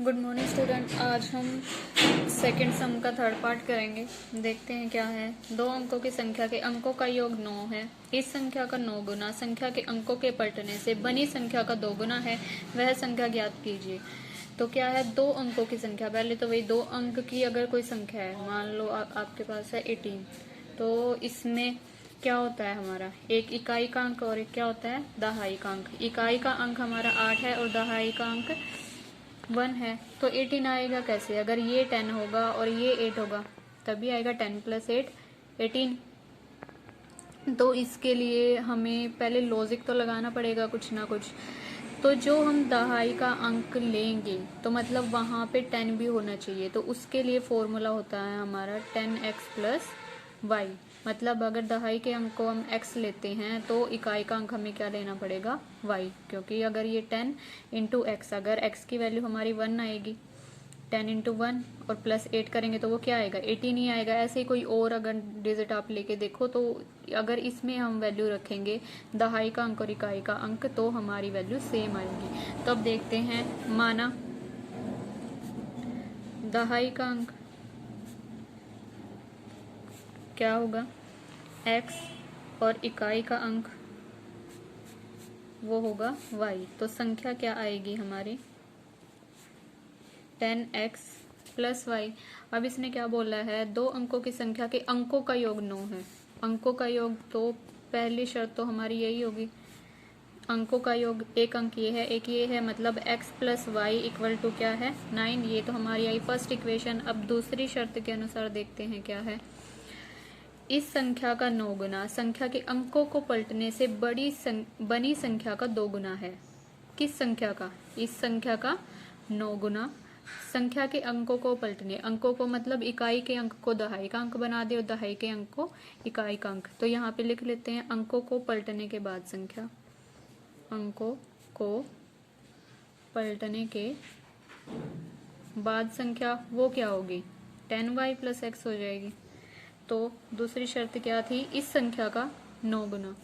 Good morning student. आज हम second सम का थर्ड पार्ट करेंगे। देखते हैं क्या है। दो अंकों की संख्या के अंकों का योग 9 है। इस संख्या का 9 गुना संख्या के अंकों के पलटने से बनी संख्या का 2 गुना है, वह संख्या ज्ञात कीजिए। तो क्या है, दो अंकों की संख्या। पहले तो वही दो अंक की अगर कोई संख्या है, मान लो आपके पास है 18, तो इसमें क्या होता है हमारा एक इकाई का अंक और एक क्या होता है दहाई का अंक। इकाई का अंक हमारा 8 है और दहाई का अंक 1 है। तो 18 आएगा कैसे? अगर ये 10 होगा और ये 8 होगा तभी आएगा 10 + 8 18। तो इसके लिए हमें पहले लॉजिक तो लगाना पड़ेगा कुछ ना कुछ। तो जो हम दहाई का अंक लेंगे तो मतलब वहाँ पे 10 भी होना चाहिए। तो उसके लिए फॉर्मूला होता है हमारा 10x + y। मतलब अगर दहाई के अंक को हम x लेते हैं तो इकाई का अंक हमें क्या लेना पड़ेगा y, क्योंकि अगर ये 10 × x, अगर x की वैल्यू हमारी 1 आएगी, 10 × 1 और +8 करेंगे तो वो क्या आएगा 18 ही आएगा। ऐसे ही कोई और अगर डिजिट आप लेके देखो तो अगर इसमें हम वैल्यू रखेंगे दहाई का अंक और इकाई का अंक तो हमारी वैल्यू सेम आएगी। तो अब देखते हैं, माना दहाई का अंक क्या होगा x और इकाई का अंक वो होगा y। तो संख्या क्या आएगी हमारी 10x + y। अब इसने क्या बोला है, दो अंकों की संख्या के अंकों का योग 9 है। अंकों का योग, तो पहली शर्त तो हमारी यही होगी, अंकों का योग। एक अंक ये है, एक ये है, मतलब x + y = क्या है 9। ये तो हमारी आई फर्स्ट इक्वेशन। अब दूसरी शर्त के अनुसार देखते हैं क्या है। इस संख्या का 9 गुना संख्या के अंकों को पलटने से बनी संख्या का 2 गुना है। किस संख्या का? इस संख्या का 9 गुना संख्या के अंकों को पलटने, अंकों को मतलब इकाई के अंक को दहाई का अंक बना दे और दहाई के अंक को इकाई का अंक। तो यहाँ पे लिख लेते हैं अंकों को पलटने के बाद संख्या, अंकों को पलटने के बाद संख्या वो क्या होगी 10y + x हो जाएगी। तो दूसरी शर्त क्या थी, इस संख्या का 9 गुना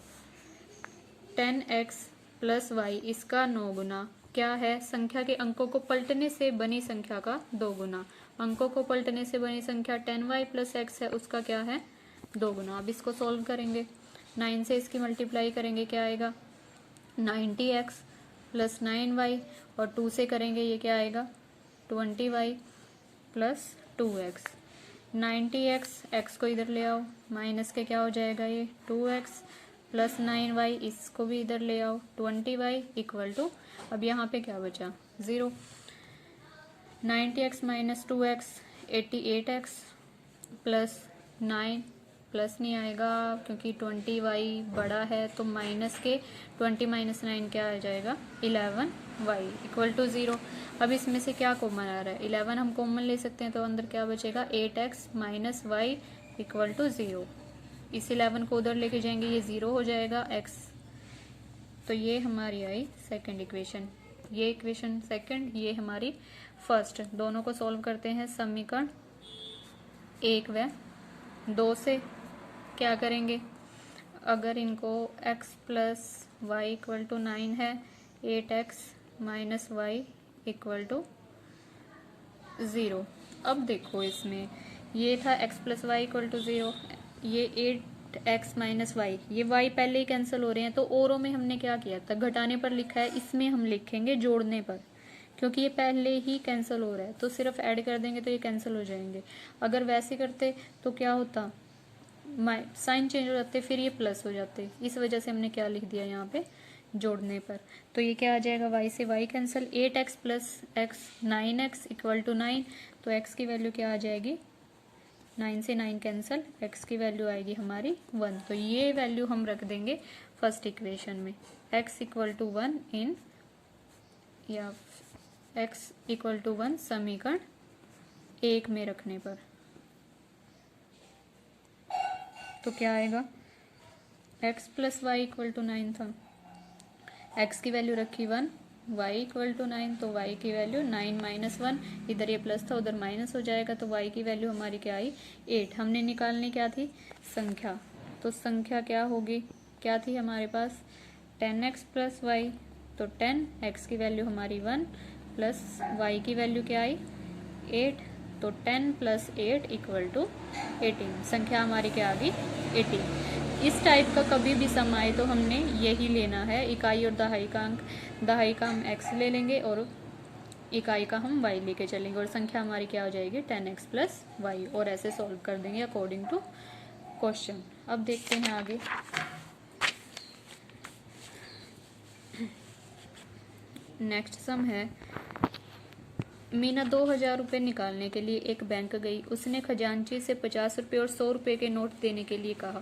10x + y, इसका 9 गुना क्या है संख्या के अंकों को पलटने से बनी संख्या का 2 गुना। अंकों को पलटने से बनी संख्या 10y + x है, उसका क्या है 2 गुना। अब इसको सॉल्व करेंगे, 9 से इसकी मल्टीप्लाई करेंगे, क्या आएगा 90x + 9y, और 2 से करेंगे ये क्या आएगा 20y + 2x। 90x, x को इधर ले आओ, माइनस के क्या हो जाएगा ये 2x + 9y, इसको भी इधर ले आओ 20y = अब यहाँ पे क्या बचा 0। 90x - 2x 88x + 9 प्लस नहीं आएगा क्योंकि 20y बड़ा है, तो माइनस के 20 - 9 क्या आ जाएगा 11y = 0। अब इसमें से क्या कॉमन आ रहा है 11 हम कॉमन ले सकते हैं, तो अंदर क्या बचेगा 8x - y = 0। इस 11 को उधर लेके जाएंगे, ये 0 हो जाएगा x। तो ये हमारी आई सेकंड इक्वेशन, ये इक्वेशन सेकंड, ये हमारी फर्स्ट। दोनों को सॉल्व करते हैं। समीकरण 1 व 2 से क्या करेंगे, अगर इनको x + y = 9 है, 8x - y = 0। अब देखो इसमें ये था x + y = 0, ये 8x - y, ये y पहले ही कैंसिल हो रहे हैं। तो औरों में हमने क्या किया था, घटाने पर लिखा है, इसमें हम लिखेंगे जोड़ने पर, क्योंकि ये पहले ही कैंसिल हो रहा है। तो सिर्फ ऐड कर देंगे तो ये कैंसिल हो जाएंगे। अगर वैसे करते तो क्या होता, साइन चेंज हो जाते, फिर ये प्लस हो जाते। इस वजह से हमने क्या लिख दिया यहाँ पे जोड़ने पर। तो ये क्या आ जाएगा, y से y cancel, 8x + x 9x = 9। तो x की वैल्यू क्या आ जाएगी 9 से 9 कैंसिल, x की वैल्यू आएगी हमारी 1। तो ये वैल्यू हम रख देंगे फर्स्ट इक्वेशन में, x = 1 इन, या x = 1 समीकरण 1 में रखने पर। तो क्या आएगा x + y = 9 था, x की वैल्यू रखी 1, y = 9, तो y की वैल्यू 9 - 1, इधर ये प्लस था उधर माइनस हो जाएगा, तो y की वैल्यू हमारी क्या आई 8। हमने निकालनी क्या थी संख्या, तो संख्या क्या होगी, क्या थी हमारे पास 10x + y, तो 10, x की वैल्यू हमारी 1, प्लस वाई की वैल्यू क्या आई 8, तो 10 + 8 = 18। संख्या हमारी क्या आ गई 18। इस टाइप का कभी भी सम आए तो हमने यही लेना है, इकाई और दहाई का अंक। दहाई का हम x ले लेंगे और इकाई का हम y लेके चलेंगे, और संख्या हमारी क्या हो जाएगी 10x + y, और ऐसे सॉल्व कर देंगे अकॉर्डिंग टू क्वेश्चन। अब देखते हैं आगे। नेक्स्ट सम है, मीना 2000 रुपये निकालने के लिए एक बैंक गई। उसने खजांची से 50 रुपये और 100 रुपये के नोट देने के लिए कहा।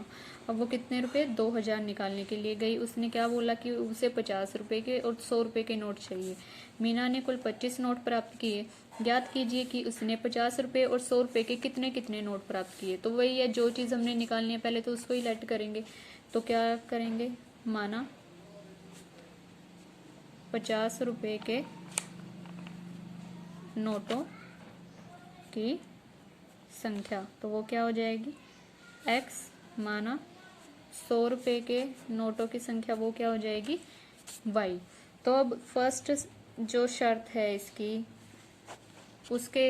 अब वो कितने रुपए 2000 निकालने के लिए गई। उसने क्या बोला कि उसे 50 रुपये के और 100 रुपये के नोट चाहिए। मीना ने कुल 25 नोट प्राप्त किए। ज्ञात कीजिए कि उसने 50 रुपये और 100 रुपये के कितने कितने नोट प्राप्त किए। तो वही है, जो चीज़ हमने निकालनी है पहले तो उसको ही लेट करेंगे। तो क्या करेंगे, माना 50 रुपये के नोटों की संख्या, तो वो क्या हो जाएगी x, माना 100 रुपये के नोटों की संख्या वो क्या हो जाएगी y। तो अब फर्स्ट जो शर्त है इसकी, उसके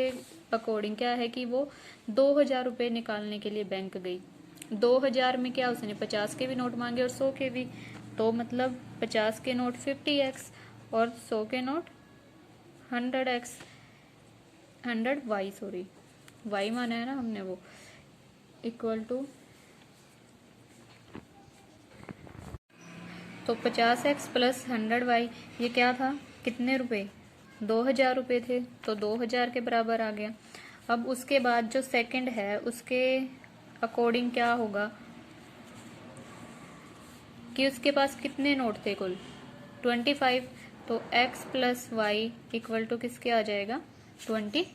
अकॉर्डिंग क्या है कि वो 2000 रुपये निकालने के लिए बैंक गई। 2000 में क्या उसने 50 के भी नोट मांगे और 100 के भी, तो मतलब 50 के नोट 50x और 100 के note 100x, 100y, sorry y माना है ना हमने, वो इक्वल टू, तो 50x + 100y ये क्या था, कितने रुपए 2000 रुपये थे, तो 2000 के बराबर आ गया। अब उसके बाद जो सेकंड है उसके अकॉर्डिंग क्या होगा कि उसके पास कितने नोट थे कुल 25, तो x + y इक्वल टू किसके आ जाएगा 25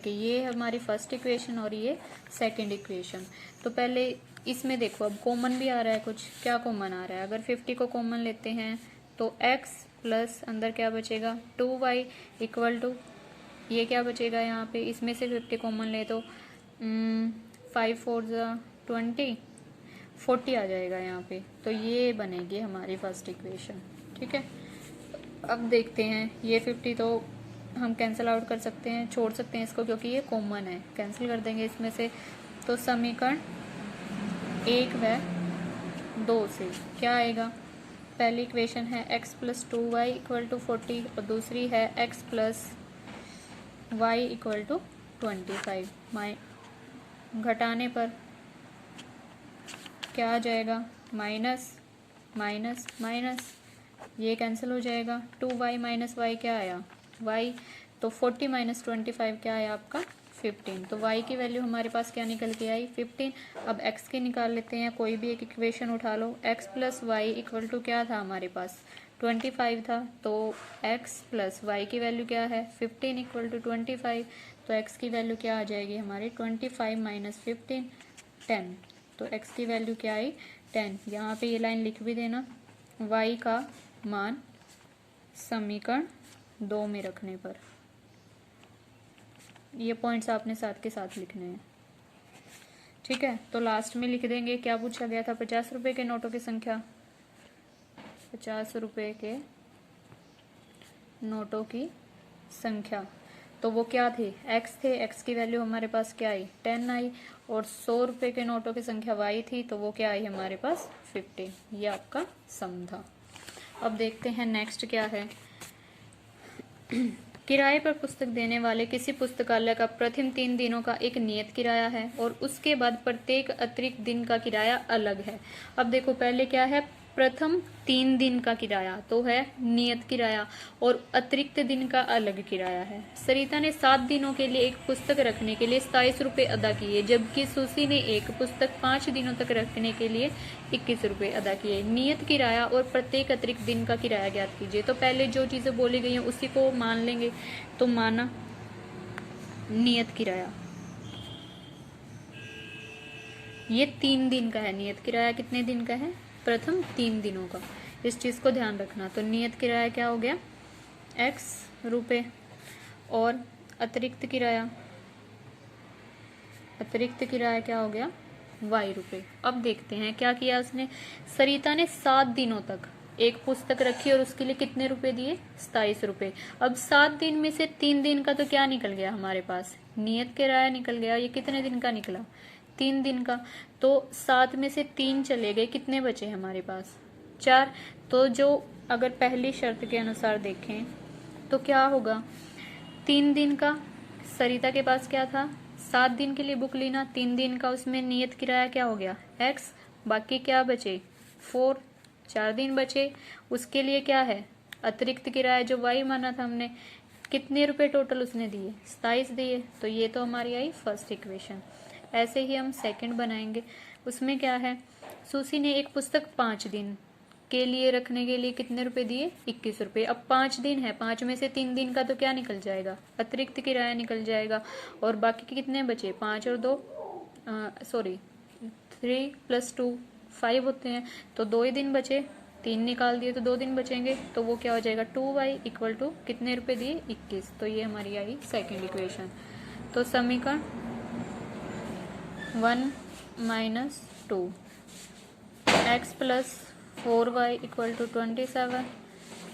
के। ये हमारी फर्स्ट इक्वेशन और ये सेकंड इक्वेशन। तो पहले इसमें देखो, अब कॉमन भी आ रहा है कुछ, क्या कॉमन आ रहा है, अगर 50 को कॉमन लेते हैं तो x प्लस अंदर क्या बचेगा 2y इक्वल टू, ये क्या बचेगा यहाँ पे, इसमें से 50 कॉमन ले तो 5 4 20, 40 आ जाएगा यहाँ पे। तो ये बनेगी हमारी फर्स्ट इक्वेशन, ठीक है। अब देखते हैं, ये 50 तो हम कैंसिल आउट कर सकते हैं, छोड़ सकते हैं इसको क्योंकि ये कॉमन है, कैंसिल कर देंगे इसमें से। तो समीकरण 1 व 2 से क्या आएगा, पहली इक्वेशन है x + 2y = 40 और दूसरी है x + y = 25। घटाने पर क्या आ जाएगा, माइनस माइनस माइनस, ये कैंसिल हो जाएगा। 2y - y क्या आया y, तो 40 - 25 क्या आया आपका 15। तो y की वैल्यू हमारे पास क्या निकल के आई 15। अब x की निकाल लेते हैं, कोई भी एक इक्वेशन उठा लो। x + y इक्वल टू क्या था हमारे पास 25 था, तो x + y की वैल्यू क्या है 15 = 25। तो x की वैल्यू क्या आ जाएगी हमारी 25 - 15 10। तो x की वैल्यू क्या आई 10। यहाँ पे ये लाइन लिख भी देना, y का मान समीकरण 2 में रखने पर। ये पॉइंट्स आपने साथ के साथ लिखने हैं, ठीक है। तो लास्ट में लिख देंगे, क्या पूछा गया था 50 रुपये के नोटों की संख्या, 50 रुपये के नोटों की संख्या, तो वो क्या थे x थे, x की वैल्यू हमारे पास क्या आई 10 आई, और 100 रुपये के नोटों की संख्या y थी, तो वो क्या आई हमारे पास 15। ये आपका सम था। अब देखते हैं नेक्स्ट क्या है। किराए पर पुस्तक देने वाले किसी पुस्तकालय का प्रथम 3 दिनों का एक नियत किराया है और उसके बाद प्रत्येक अतिरिक्त दिन का किराया अलग है। अब देखो पहले क्या है, प्रथम 3 दिन का किराया तो है नियत किराया और अतिरिक्त दिन का अलग किराया है। सरिता ने 7 दिनों के लिए एक पुस्तक रखने के लिए 27 रुपये अदा किए, जबकि सुसी ने एक पुस्तक 5 दिनों तक रखने के लिए 21 रुपये अदा किए। नियत किराया और प्रत्येक अतिरिक्त दिन का किराया ज्ञात कीजिए। तो पहले जो चीज़ें बोली गई हैं उसी को मान लेंगे। तो माना नियत किराया ये 3 दिन का है, नियत किराया कितने दिन का है प्रथम 3 दिनों का, इस चीज़ को ध्यान रखना। तो नियत किराया क्या हो गया x रुपये और अतिरिक्त किराया क्या हो गया y रुपये। अब देखते हैं क्या किया उसने, सरिता ने 7 दिनों तक एक पुस्तक रखी और उसके लिए कितने रुपए दिए, 27 रुपए। अब 7 दिन में से 3 दिन का तो क्या निकल गया हमारे पास, नियत किराया निकल गया। ये कितने दिन का निकला, 3 दिन का। तो 7 में से 3 चले गए, कितने बचे हमारे पास, 4। तो जो अगर पहली शर्त के अनुसार देखें तो क्या होगा, 3 दिन का सरिता के पास क्या था, 7 दिन के लिए बुक लेना, 3 दिन का उसमें नियत किराया क्या हो गया x, बाकी क्या बचे 4, 4 दिन बचे। उसके लिए क्या है अतिरिक्त किराया जो y माना था हमने, कितने रुपए टोटल उसने दिए, 27 दिए। तो ये तो हमारी आई फर्स्ट इक्वेशन। ऐसे ही हम सेकंड बनाएंगे। उसमें क्या है, सुसी ने एक पुस्तक 5 दिन के लिए रखने के लिए कितने रुपए दिए, 21 रुपए। अब 5 दिन है, 5 में से 3 दिन का तो क्या निकल जाएगा, अतिरिक्त किराया निकल जाएगा। और बाकी के कितने बचे, 5 और 2 3 + 2 5 होते हैं। तो 2 ही दिन बचे, 3 निकाल दिए तो 2 दिन बचेंगे। तो वो क्या हो जाएगा, 2y = कितने रुपए दिए, 21। तो ये हमारी आई सेकेंड इक्वेशन। तो समीकरण 1 - 2 x + 4y = 27,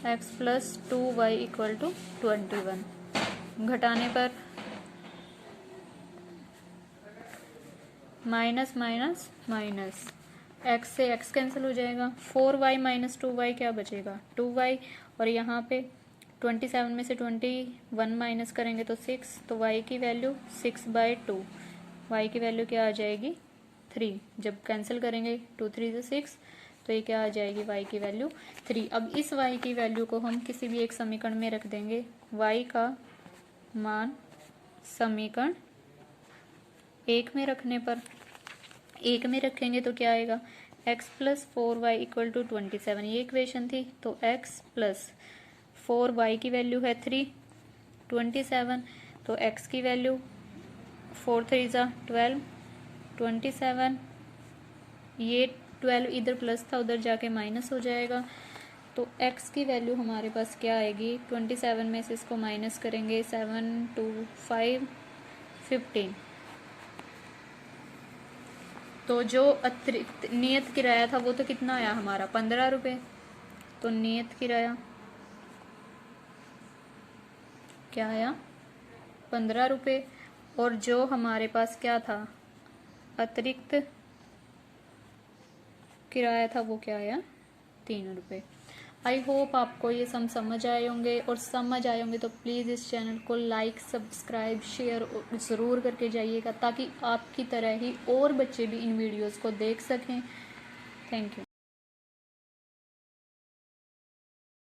x + 2y = 21। घटाने पर माइनस माइनस माइनस, x से x कैंसिल हो जाएगा, 4y - 2y क्या बचेगा, 2y। और यहाँ पे 27 में से 21 माइनस करेंगे तो 6, तो y की वैल्यू 6/2, y की वैल्यू क्या आ जाएगी, 3। जब कैंसिल करेंगे 2 × 3 = 6, तो ये क्या आ जाएगी, y की वैल्यू 3। अब इस y की वैल्यू को हम किसी भी एक समीकरण में रख देंगे। y का मान समीकरण 1 में रखने पर, 1 में रखेंगे तो क्या आएगा, x + 4y = 27, ये इक्वेशन थी। तो x + 4y की वैल्यू है 3, 27। तो x की वैल्यू 4 × 3 = 12, 27। ये 12 इधर प्लस था, उधर जाके माइनस हो जाएगा। तो x की वैल्यू हमारे पास क्या आएगी, 27 में से इसको माइनस करेंगे, 7 2 5 15। तो जो अतिरिक्त नियत किराया था वो तो कितना आया हमारा, 15 रुपये। तो नियत किराया क्या आया, 15 रुपये। और जो हमारे पास क्या था, अतिरिक्त किराया था वो क्या आया, 3 रुपये। आई होप आपको ये सम समझ आए होंगे, और समझ आए होंगे तो प्लीज़ इस चैनल को लाइक, सब्सक्राइब, शेयर ज़रूर करके जाइएगा, ताकि आपकी तरह ही और बच्चे भी इन वीडियोस को देख सकें। Thank you.